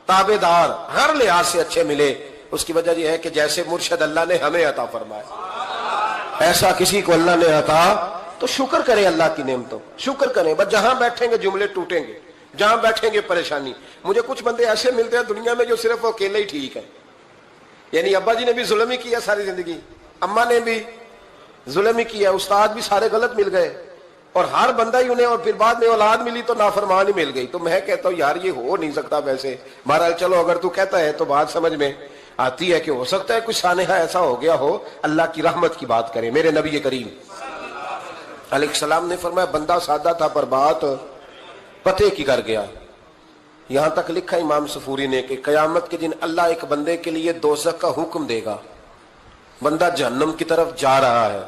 تابع دار ہر لحاظ سے اچھے ملے. اس کی وجہ یہ ہے کہ جیسے مرشد اللہ نے ہمیں عطا فرمایا ایسا کسی کو اللہ نے عطا, تو شکر کریں اللہ کی نعمتوں, شکر کریں. بس جہاں بیٹھیں گے جملے ٹوٹیں گے, جہاں بیٹھیں گے پریشانی. مجھے کچھ بندے ایسے ملتے ہیں دنیا میں جو صرف اکیلے ہی ٹھیک ہے. یعنی ابا جی نے بھی ظلم ہی کیا ساری زندگی, اماں نے بھی ظلم ہی کیا, استاد بھی سارے غلط مل گئے, اور ہر بندہ ہی انہیں, اور پھر بعد میں اولاد ملی تو نافرمان ہی مل گئی. تو میں کہتا ہوں یار یہ ہو نہیں سکتا. ویسے بہرحال چلو اگر تو کہتا ہے تو بات سمجھ میں آتی ہے کہ ہو سکتا ہے کچھ سانحہ ایسا ہو گیا ہو. اللہ کی رحمت کی بات کریں. میرے نبی کریم علیہ السلام نے فرمایا بندہ سادہ تھا پر بات پتے کی کر گیا. یہاں تک لکھا امام صفوری نے کہ قیامت کے دن اللہ ایک بندے کے لیے دوزخ کا حکم دے گا. بندہ جہنم کی طرف جا رہا ہے,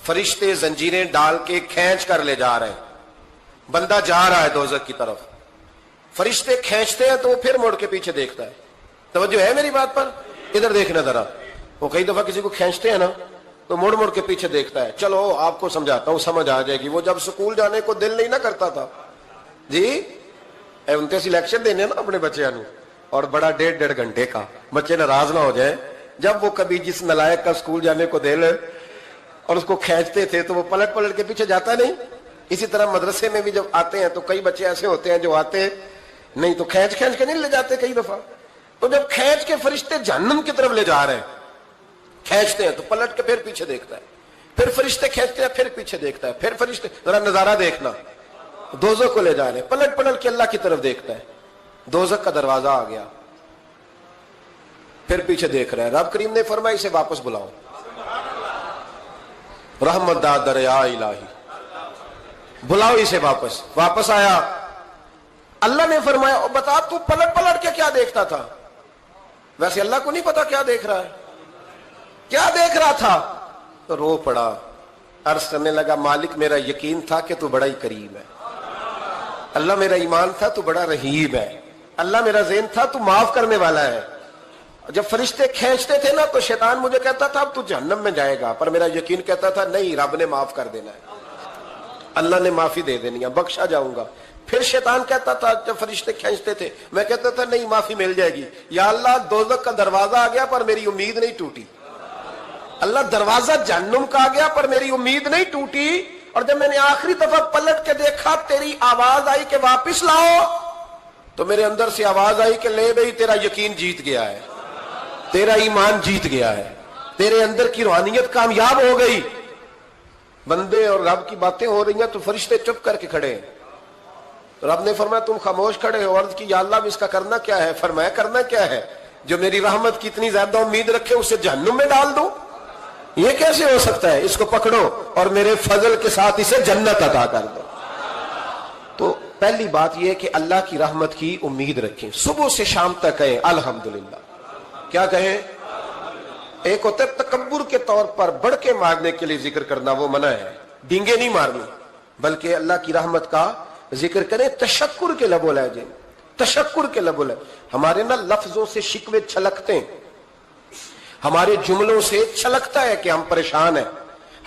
فرشتے زنجیریں ڈال کے کھینچ کر لے جا رہے ہیں. بندہ جا رہا ہے دوزخ کی طرف, فرشتے کھینچتے ہیں تو وہ پھر مڑ کے پیچھے دیکھتا ہے. توجہ ہے میری بات پر؟ ادھر دیکھنا ذرا. وہ کئی دفعہ کسی کو کھینچتے ہیں نا تو مڑ مڑ کے پیچھے دیکھتا ہے. چلو آپ کو سمجھاتا ہوں, سمجھ آ جائے گی. وہ جب سکول جانے کو دل نہیں نہ کرتا تھا جی, انتے سلیکشن دینے نا اپنے بچیاں نو, اور بڑا 1.5 گھنٹے کا, بچے ناراض نہ ہو جائیں. جب وہ کبھی جس نلائق کا سکول جانے کو دل اور اس کو کھینچتے تھے تو وہ پلٹ پلٹ کے پیچھے جاتا نہیں. اسی طرح مدرسے میں بھی جب آتے ہیں تو کئی بچے ایسے ہوتے ہیں جو آتے نہیں تو کھینچ کھینچ کے نہیں لے جاتے کئی دفعہ. تو جب کھینچ کے فرشتے جہنم کی طرف لے جا رہے ہیں, کھینچتے ہیں تو پلٹ کے پھر پیچھے دیکھتا ہے, پھر فرشتے کھینچتے ہیں پھر پیچھے دیکھتا ہے, پھر فرشتے, ذرا نظارہ دیکھنا, دوزخ کو لے جا رہے ہیں, پلٹ پلٹ کے اللہ کی طرف دیکھتا ہے. دوزخ کا دروازہ آ گیا, پھر پیچھے دیکھ رہا ہے. رب کریم نے فرمایا اسے واپس بلاؤ. رحمت دا دریا الہی, بلاؤ اسے واپس. واپس آیا, اللہ نے فرمایا بتا تو پلٹ پلٹ کے کیا دیکھتا تھا؟ ویسے اللہ کو نہیں پتا کیا دیکھ رہا ہے, کیا دیکھ رہا تھا. تو رو پڑا, عرض کرنے لگا مالک میرا یقین تھا کہ تو بڑا ہی کریم ہے. اللہ میرا ایمان تھا تو بڑا رحیم ہے. اللہ میرا ذہن تھا تو معاف کرنے والا ہے. جب فرشتے کھینچتے تھے نا تو شیطان مجھے کہتا تھا اب تو جہنم میں جائے گا, پر میرا یقین کہتا تھا نہیں رب نے معاف کر دینا ہے, اللہ نے معافی دے دینی ہے, بخشا جاؤں گا. پھر شیطان کہتا تھا جب فرشتے کھینچتے تھے, میں کہتا تھا نہیں معافی مل جائے گی. یا اللہ دوزخ کا دروازہ آ گیا پر میری امید نہیں ٹوٹی. اللہ دروازہ جہنم کا آ گیا پر میری امید نہیں ٹوٹی. اور جب میں نے آخری دفعہ پلٹ کے دیکھا تیری آواز آئی کہ واپس لاؤ, تو میرے اندر سے آواز آئی کہ لے بھئی تیرا یقین جیت گیا ہے, تیرا ایمان جیت گیا ہے, تیرے اندر کی روحانیت کامیاب ہو گئی. بندے اور رب کی باتیں ہو رہی ہیں تو فرشتے چپ کر کے کھڑے ہیں. رب نے فرمایا تم خاموش کھڑے ہو. عرض کی یا اللہ اس کا کرنا کیا ہے؟ فرمایا کرنا کیا ہے؟ جو میری رحمت کی اتنی زیادہ امید رکھے اسے جہنم میں ڈال دو. یہ کیسے ہو سکتا ہے؟ اس کو پکڑو اور میرے فضل کے ساتھ اسے جنت عطا کر دو. تو پہلی بات یہ ہے کہ اللہ کی رحمت کی امید رکھیں. صبح سے شام تک کہیں الحمدللہ. کیا کہیں؟ ایک ہوتا ہے تکبر کے طور پر بڑھ کے مارنے کے لیے ذکر کرنا, وہ منع ہے. ڈینگے نہیں مارنی بلکہ اللہ کی رحمت کا ذکر کریں. تشکر کے لب و لہجے, تشکر کے لب و لہجے. ہمارے نا لفظوں سے شکوے چھلکتے ہیں, ہمارے جملوں سے چھلکتا ہے کہ ہم پریشان ہیں,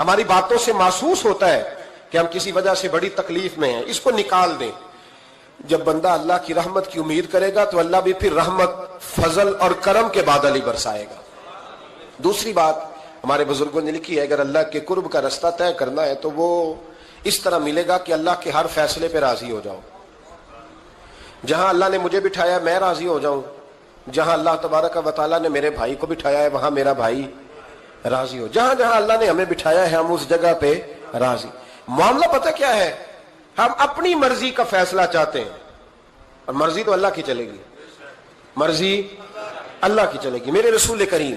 ہماری باتوں سے محسوس ہوتا ہے کہ ہم کسی وجہ سے بڑی تکلیف میں ہیں. اس کو نکال دیں. جب بندہ اللہ کی رحمت کی امید کرے گا تو اللہ بھی پھر رحمت, فضل اور کرم کے بادل ہی برسائے گا. دوسری بات ہمارے بزرگوں نے لکھی ہے اگر اللہ کے قرب کا رستہ طے کرنا ہے تو وہ اس طرح ملے گا کہ اللہ کے ہر فیصلے پہ راضی ہو جاؤ. جہاں اللہ نے مجھے بٹھایا میں راضی ہو جاؤں, جہاں اللہ تبارک و تعالیٰ نے میرے بھائی کو بٹھایا ہے وہاں میرا بھائی راضی ہو. جہاں جہاں اللہ نے ہمیں بٹھایا ہے ہم اس جگہ پہ راضی. معاملہ پتہ کیا ہے؟ ہم اپنی مرضی کا فیصلہ چاہتے ہیں اور مرضی تو اللہ کی چلے گی, مرضی اللہ کی چلے گی. میرے رسول کریم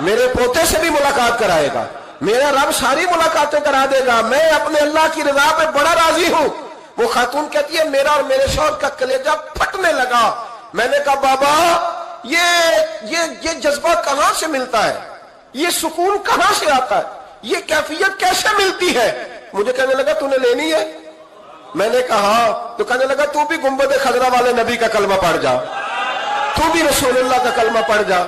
میرے پوتے سے بھی ملاقات کرائے گا, میرا رب ساری ملاقاتیں کرا دے گا, میں اپنے اللہ کی رضا پہ بڑا راضی ہوں. وہ خاتون کہتی ہے میرا اور میرے شوہر کا کلیجہ پھٹنے لگا. میں نے کہا بابا یہ جذبہ کہاں سے ملتا ہے, یہ سکون کہاں سے آتا ہے, یہ کیفیت کیسے ملتی ہے؟ مجھے کہنے لگا تو نے لینی ہے؟ میں نے کہا تو کہنے لگا تو بھی گنبد خضرا والے نبی کا کلمہ پڑھ جا, تو بھی رسول اللہ کا کلمہ پڑھ جا.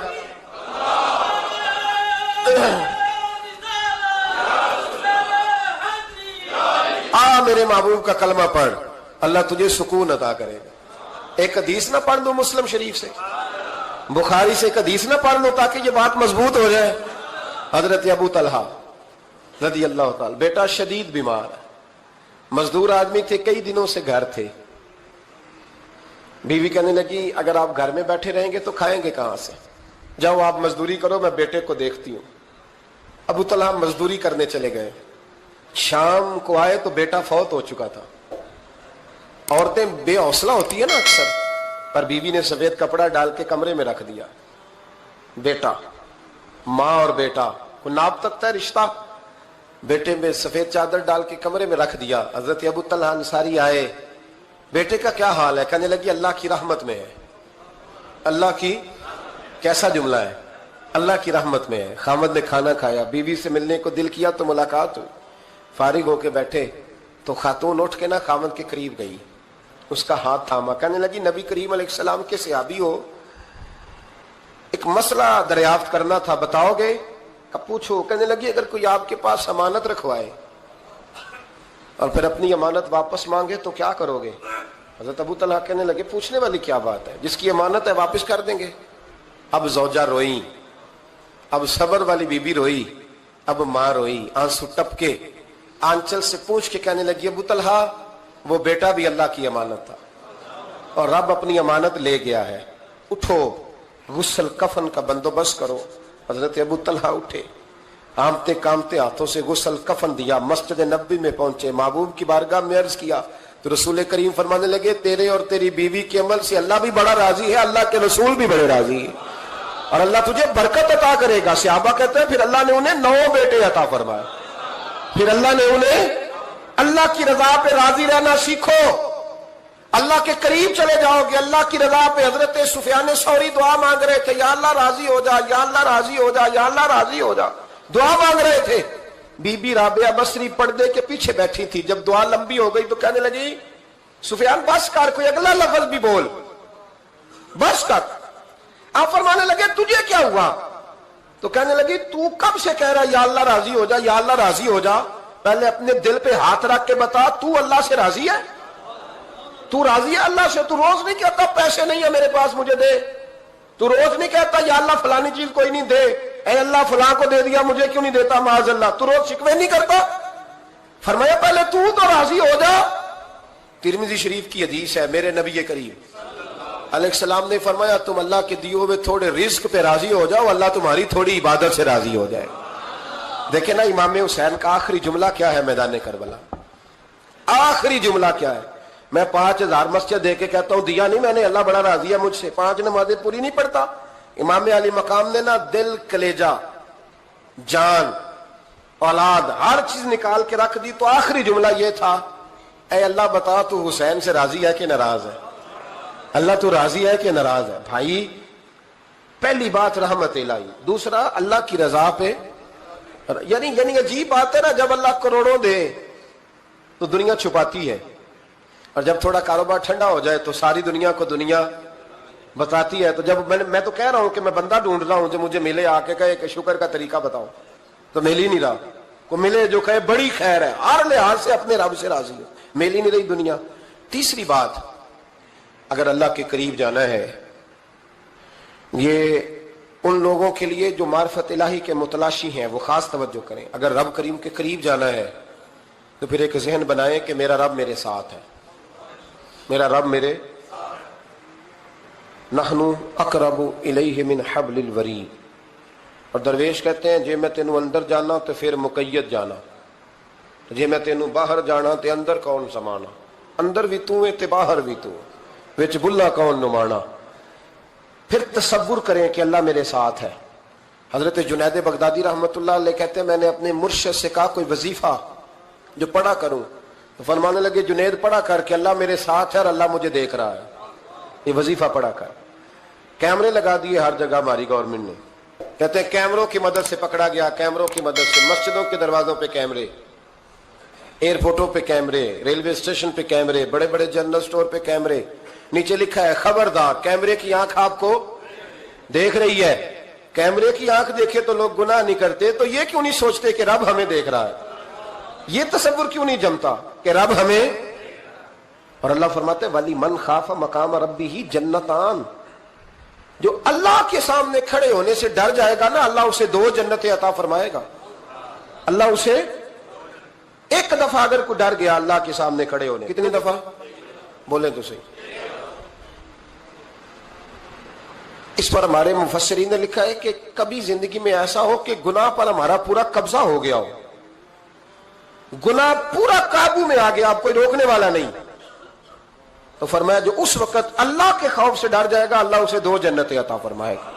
میرے محبوب کا کلمہ پڑھ, اللہ تجھے سکون عطا کرے گا. ایک حدیث نہ پڑھ دو مسلم شریف سے, بخاری سے ایک حدیث نہ پڑھ لو تاکہ یہ بات مضبوط ہو جائے. حضرت ابو طلحہ رضی اللہ تعالی, بیٹا شدید بیمار ہے, مزدور آدمی تھے, کئی دنوں سے گھر تھے. بیوی کہنے لگی اگر آپ گھر میں بیٹھے رہیں گے تو کھائیں گے کہاں سے, جاؤ آپ مزدوری کرو, میں بیٹے کو دیکھتی ہوں. ابو طلحہ مزدوری کرنے چلے گئے. شام کو آئے تو بیٹا فوت ہو چکا تھا. عورتیں بے حوصلہ ہوتی ہے نا اکثر, پر بیوی نے سفید کپڑا ڈال کے کمرے میں رکھ دیا. بیٹا, ماں اور بیٹا کو ناپ تکتا ہے رشتہ, بیٹے میں سفید چادر ڈال کے کمرے میں رکھ دیا. حضرت ابو طلحہ انصاری آئے, بیٹے کا کیا حال ہے؟ کہنے لگی اللہ کی رحمت میں ہے. اللہ کی, کیسا جملہ ہے, اللہ کی رحمت میں ہے. خامد نے کھانا کھایا, بیوی سے ملنے کو دل کیا تو ملاقات ہوئی. فارغ ہو کے بیٹھے تو خاتون اٹھ کے نا خامد کے قریب گئی, اس کا ہاتھ تھاما, کہنے لگی نبی کریم علیہ السلام کے صحابی ہو, ایک مسئلہ دریافت کرنا تھا, بتاؤ گے؟ کب پوچھو. کہنے لگی اگر کوئی آپ کے پاس امانت رکھوائے اور پھر اپنی امانت واپس مانگے تو کیا کرو گے؟ حضرت ابو طلحہ کہنے لگے پوچھنے والی کیا بات ہے, جس کی امانت ہے واپس کر دیں گے. اب زوجہ روئی, اب صبر والی بی بی روئی, اب ماں روئی, آنسو ٹپکے, آنچل سے پوچھ کے کہنے لگی ابو طلحہ وہ بیٹا بھی اللہ کی امانت تھا اور رب اپنی امانت لے گیا ہے, اٹھو غسل کفن کا بندوبست کرو. حضرت ابو طلحہ اٹھے, کامتے کامتے ہاتھوں سے غسل کفن دیا, مسجد نبوی میں پہنچے, محبوب کی بارگاہ میں عرض کیا تو رسول کریم فرمانے لگے تیرے اور تیری بیوی کے عمل سے اللہ بھی بڑا راضی ہے, اللہ کے رسول بھی بڑے راضی ہے, اور اللہ تجھے برکت عطا کرے گا. صحابہ کہتے ہیں پھر اللہ نے انہیں 9 بیٹے عطا فرمائے. پھر اللہ نے انہیں اللہ کی رضا پہ راضی رہنا سیکھو, اللہ کے قریب چلے جاؤ گے, اللہ کی رضا پہ. حضرت سفیان ثوری دعا مانگ رہے تھے, یا اللہ راضی ہو جا, یا اللہ راضی ہو جا, یا اللہ راضی ہو جا, دعا مانگ رہے تھے. بی بی رابعہ بصری پردے کے پیچھے بیٹھی تھی, جب دعا لمبی ہو گئی تو کہنے لگی سفیان بس کر, کوئی اگلا لفظ بھی بول, بس کر. آپ فرمانے لگے تجھے کیا ہوا؟ تو کہنے لگی تو کب سے کہہ رہا یا اللہ راضی ہو جا, یا اللہ راضی ہو جا, پہلے اپنے دل پہ ہاتھ رکھ کے بتا تو اللہ سے راضی ہے؟ تو راضی ہے اللہ سے؟ تو روز نہیں کہتا پیسے نہیں ہے میرے پاس مجھے دے, تو روز نہیں کہتا یا اللہ فلانی چیز کوئی نہیں دے, اے اللہ فلاں کو دے دیا مجھے کیوں نہیں دیتا معاذ اللہ, تو روز شکوے نہیں کرتا؟ فرمایا پہلے تو راضی ہو جا. ترمذی شریف کی حدیث ہے, میرے نبی کریم علیہ السلام نے فرمایا تم اللہ کے دیے ہوئے تھوڑے رزق پہ راضی ہو جاؤ, اللہ تمہاری تھوڑی عبادت سے راضی ہو جائے. دیکھیں نا امام حسین کا آخری جملہ کیا ہے میدان کربلا, آخری جملہ کیا ہے؟ میں 5000 مسجد دے کے کہتا ہوں دیا نہیں میں نے, اللہ بڑا راضی ہے مجھ سے, 5 نمازیں پوری نہیں پڑھتا. امام علی مقام نے نا دل, کلیجہ, جان, اولاد, ہر چیز نکال کے رکھ دی, تو آخری جملہ یہ تھا اے اللہ بتا تو حسین سے راضی ہے کہ ناراض ہے؟ اللہ تو راضی ہے کہ ناراض ہے؟ بھائی پہلی بات رحمت الہی, دوسرا اللہ کی رضا پہ, یعنی عجیب بات ہے نا, جب اللہ کروڑوں دے تو دنیا چھپاتی ہے, اور جب تھوڑا کاروبار ٹھنڈا ہو جائے تو ساری دنیا کو دنیا بتاتی ہے. تو جب میں تو کہہ رہا ہوں کہ میں بندہ ڈھونڈ رہا ہوں جو مجھے ملے, آ کے کہے کہ شکر کا طریقہ بتاؤ, تو مل ہی نہیں رہا. کو ملے جو کہے بڑی خیر ہے, ہر لحاظ سے اپنے رب سے راضی ہے, مل ہی نہیں رہی دنیا. تیسری بات, اگر اللہ کے قریب جانا ہے, یہ ان لوگوں کے لیے جو معرفت الہی کے متلاشی ہیں وہ خاص توجہ کریں. اگر رب کریم کے قریب جانا ہے تو پھر ایک ذہن بنائیں کہ میرا رب میرے ساتھ ہے, میرا رب میرے, نحنو اقرب الیہ من حبل الورید. اور درویش کہتے ہیں جے میں تینوں اندر جانا تو پھر مقید جانا, جے میں تینوں باہر جانا تے اندر کون سمانا, اندر بھی تو ہے تے باہر بھی تو, وچ بلا کون نمانا. پھر تصور کریں کہ اللہ میرے ساتھ ہے, حضرت جنید بغدادی رحمۃ اللہ علیہ کہتے ہیں میں نے اپنے مرشد سے کہا کوئی وظیفہ جو پڑھا کروں، تو فرمانے لگے جنید پڑھا کر کہ اللہ میرے ساتھ ہے اور اللہ مجھے دیکھ رہا ہے، یہ وظیفہ پڑھا کر۔ کیمرے لگا دیے ہر جگہ ہماری گورنمنٹ نے، کہتے ہیں کیمروں کی مدد سے پکڑا گیا، کیمروں کی مدد سے مسجدوں کے دروازوں پہ کیمرے، ایئرپورٹوں پہ کیمرے، ریلوے اسٹیشن پہ کیمرے، بڑے بڑے جنرل سٹور پہ کیمرے، نیچے لکھا ہے خبردار کیمرے کی آنکھ آپ کو دیکھ رہی ہے۔ کیمرے کی آنکھ دیکھے تو لوگ گناہ نہیں کرتے، تو یہ کیوں نہیں سوچتے کہ رب ہمیں دیکھ رہا ہے؟ یہ تصور کیوں نہیں جمتا کہ رب ہمیں؟ اور اللہ فرماتے ہیں ولی من خاف مقام ربہ جنتان، جو اللہ کے سامنے کھڑے ہونے سے ڈر جائے گا نا، اللہ اسے 2 جنتیں عطا فرمائے گا۔ اللہ اسے ایک دفعہ اگر کوئی ڈر گیا اللہ کے سامنے کھڑے ہونے، کتنی دفعہ بولیں تو صحیح؟ اس پر ہمارے مفسرین نے لکھا ہے کہ کبھی زندگی میں ایسا ہو کہ گناہ پر ہمارا پورا قبضہ ہو گیا ہو، گناہ پورا قابو میں آ گیا، اب کوئی روکنے والا نہیں، تو فرمایا جو اس وقت اللہ کے خوف سے ڈر جائے گا اللہ اسے 2 جنتیں عطا فرمائے گا۔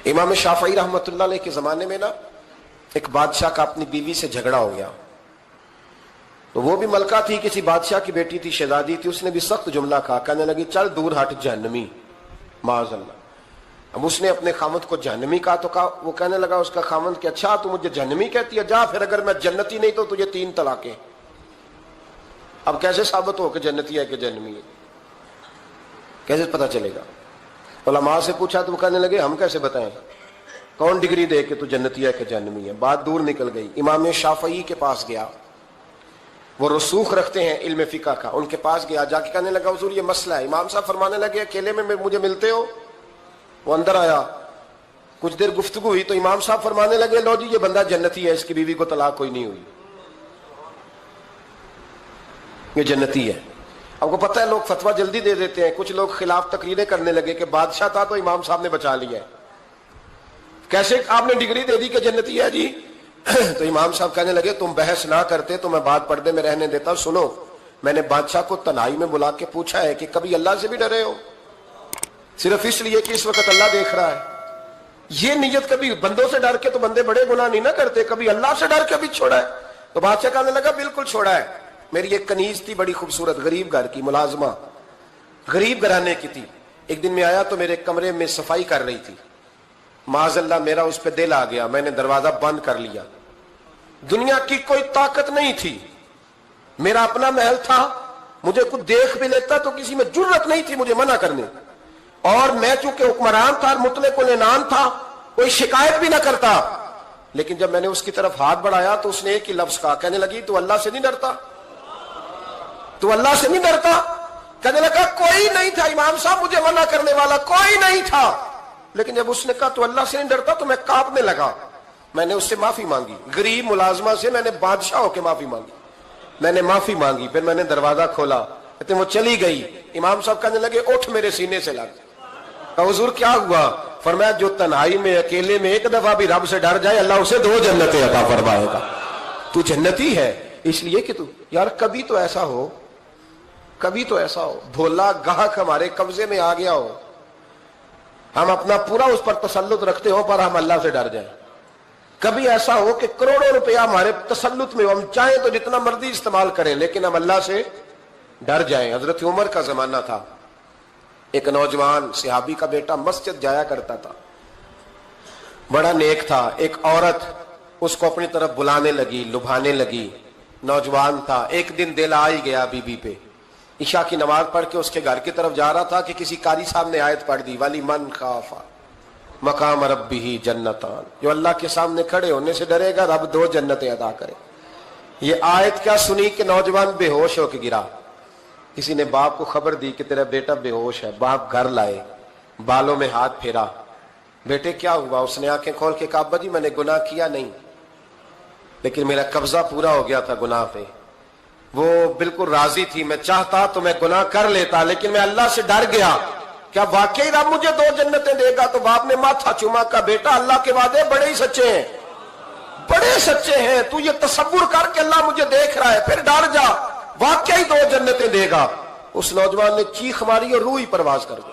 امام شافعی رحمۃ اللہ علیہ کے زمانے میں نا ایک بادشاہ کا اپنی بیوی سے جھگڑا ہو گیا، تو وہ بھی ملکہ تھی، کسی بادشاہ کی بیٹی تھی، شہزادی تھی، اس نے بھی سخت جملہ کہا، کہنے لگی چل دور ہٹ جہنمی، معاذ اللہ۔ اب اس نے اپنے خامند کو جہنمی کہا تو کہا، وہ کہنے لگا اس کا خامند کہ اچھا تو مجھے جہنمی کہتی ہے، جا پھر اگر میں جنتی نہیں تو تجھے 3 طلاقیں۔ اب کیسے ثابت ہو کہ جنتی ہے کہ جہنمی ہے؟ کیسے پتہ چلے گا؟ علماء سے پوچھا تو وہ کہنے لگے ہم کیسے بتائیں، کون ڈگری دے کہ تو جنتی ہے کہ جہنمی ہے؟ بات دور نکل گئی۔ امام شافعی کے پاس گیا، وہ رسوخ رکھتے ہیں علم فقہ کا، ان کے پاس گیا، جا کے کہنے لگا حضور یہ مسئلہ ہے۔ امام صاحب فرمانے لگے اکیلے میں مجھے ملتے ہو؟ وہ اندر آیا، کچھ دیر گفتگو ہوئی تو امام صاحب فرمانے لگے لو جی یہ بندہ جنتی ہے، اس کی بیوی کو طلاق کوئی نہیں ہوئی، یہ جنتی ہے۔ اب کو پتہ ہے لوگ فتویٰ جلدی دے دیتے ہیں، کچھ لوگ خلاف تقریریں کرنے لگے کہ بادشاہ تھا تو امام صاحب نے بچا لیا ہے، کیسے آپ نے ڈگری دے دی کہ جنتی ہے جی؟ تو امام صاحب کہنے لگے تم بحث نہ کرتے تو میں بات پردے میں رہنے دیتا۔ سنو، میں نے بادشاہ کو تنہائی میں بلا کے پوچھا ہے کہ کبھی اللہ سے بھی ڈرے ہو؟ صرف اس لیے کہ اس وقت اللہ دیکھ رہا ہے۔ یہ نیت کبھی بندوں سے ڈر کے تو بندے بڑے گناہ نہیں نہ کرتے، کبھی اللہ سے ڈر کے بھی چھوڑا ہے؟ تو بادشاہ کہنے لگا بالکل چھوڑا ہے۔ میری ایک کنیز تھی بڑی خوبصورت، غریب گھر کی ملازمہ، غریب گھرانے کی تھی، ایک دن میں آیا تو میرے کمرے میں صفائی کر رہی تھی، معاذ اللہ میرا اس پہ دل آ گیا، میں نے دروازہ بند کر لیا۔ دنیا کی کوئی طاقت نہیں تھی، میرا اپنا محل تھا، مجھے کچھ دیکھ بھی لیتا تو کسی میں جرت نہیں تھی مجھے منع کرنے، اور میں چونکہ حکمران تھا اور مطلق العنان تھا، کوئی شکایت بھی نہ کرتا۔ لیکن جب میں نے اس کی طرف ہاتھ بڑھایا تو اس نے ایک ہی لفظ کہا، کہنے لگی تو اللہ سے نہیں ڈرتا؟ تو اللہ سے نہیں ڈرتا؟ کہنے لگا کوئی نہیں تھا امام صاحب مجھے منع کرنے والا، کوئی نہیں تھا۔ لیکن جب اس نے کہا تو اللہ سے نہیں ڈرتا تو میں کانپنے لگا، میں نے اس سے معافی مانگی، غریب ملازمہ سے میں نے بادشاہ ہو کے معافی مانگی، میں نے معافی مانگی، پھر میں نے دروازہ کھولا، کہتے وہ چلی گئی۔ امام صاحب کہنے لگے اٹھ میرے سینے سے لگ۔ کہا حضور کیا ہوا؟ فرمایا جو تنہائی میں اکیلے میں ایک دفعہ بھی رب سے ڈر جائے اللہ اسے 2 جنتیں عطا فرمائے گا۔ تو جنتی ہے اس لیے کہ تو یار کبھی تو ایسا ہو، کبھی تو ایسا ہو بھولا گاہک ہمارے قبضے میں آ گیا ہو، ہم اپنا پورا اس پر تسلط رکھتے ہو پر ہم اللہ سے ڈر جائیں۔ کبھی ایسا ہو کہ کروڑوں روپیہ ہمارے تسلط میں ہم چاہیں تو جتنا مرضی استعمال کریں لیکن ہم اللہ سے ڈر جائیں۔ حضرت عمر کا زمانہ تھا، ایک نوجوان صحابی کا بیٹا مسجد جایا کرتا تھا، بڑا نیک تھا، ایک عورت اس کو اپنی طرف بلانے لگی، لبھانے لگی، نوجوان تھا، ایک دن دل آ ہی گیا بی بی پہ، عشاء کی نماز پڑھ کے اس کے گھر کی طرف جا رہا تھا کہ کسی قاری صاحب نے آیت پڑھ دی ولی من خاف مقام ربہ جنتان، جو اللہ کے سامنے کھڑے ہونے سے ڈرے گا رب 2 جنتیں عطا کرے۔ یہ آیت کیا سنی کہ نوجوان بے ہوش ہو کے گرا، کسی نے باپ کو خبر دی کہ تیرا بیٹا بے ہوش ہے، باپ گھر لائے، بالوں میں ہاتھ پھیرا، بیٹے کیا ہوا؟ اس نے آنکھیں کھول کے کہا ابا جی میں نے گناہ کیا نہیں لیکن میرا قبضہ پورا ہو گیا تھا گناہ پہ، وہ بالکل راضی تھی، میں چاہتا تو میں گناہ کر لیتا لیکن میں اللہ سے ڈر گیا، کیا واقعی رب مجھے 2 جنتیں دے گا؟ تو باپ نے ماتھا چوما، کا بیٹا اللہ کے وعدے بڑے ہی سچے ہیں، بڑے سچے ہیں، تو یہ تصور کر کے اللہ مجھے دیکھ رہا ہے، پھر ڈر جا، واقعی 2 جنتیں دے گا۔ اس نوجوان نے چیخ ماری اور روح ہی پرواز کر گئی۔